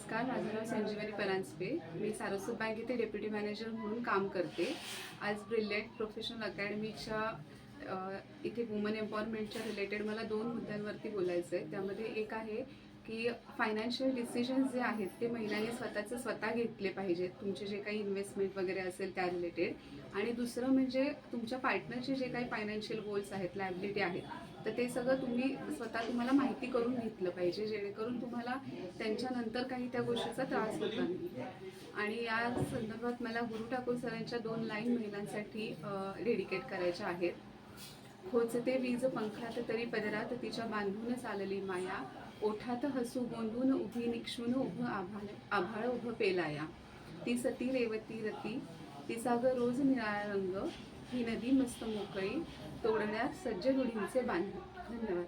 नमस्कार, माझं नाव संजीवनी परांजपे. मी सारस्वत बँक येथे डेप्युटी मॅनेजर म्हणून काम करते. आज ब्रिलियंट प्रोफेशनल अकॅडमीच्या इथे वुमन एम्पॉवरमेंटच्या रिलेटेड मला 2 मुद्द्यांवरती बोलायचं आहे. त्यामध्ये एक आहे की फायनान्शियल डिसिजन्स जे आहेत ते महिलांनी स्वतः घेतले पाहिजेत, तुमचे जे काही इन्व्हेस्टमेंट वगैरे असेल त्या रिलेटेड. आणि दुसरं म्हणजे तुमच्या पार्टनरचे जे काही फायनान्शियल गोल्स आहेत, लायबिलिटी आहेत, तर ते सगळं तुम्हाला माहिती करून घेतलं पाहिजे, जेणेकरून तुम्हाला त्यांच्यानंतर काही त्या गोष्टीचा त्रास होता नाही. आणि या संदर्भात मला गुरु ठाकूर सरांच्या 2 लाईन महिलांसाठी डेडिकेट करायच्या आहेत. खोचते वीज पंखात तरी पदरात तिच्या बांधून चालली माया, ओठात हसू गोंधून उभी निक्षून उभं आभाळ उभं पेलाया, ती सती रेवती रती तिचा ग रोज निळा रंग, ही नदी मस्त मोकळी तोडण्यात सज्ज रूढींचे बांध. धन्यवाद.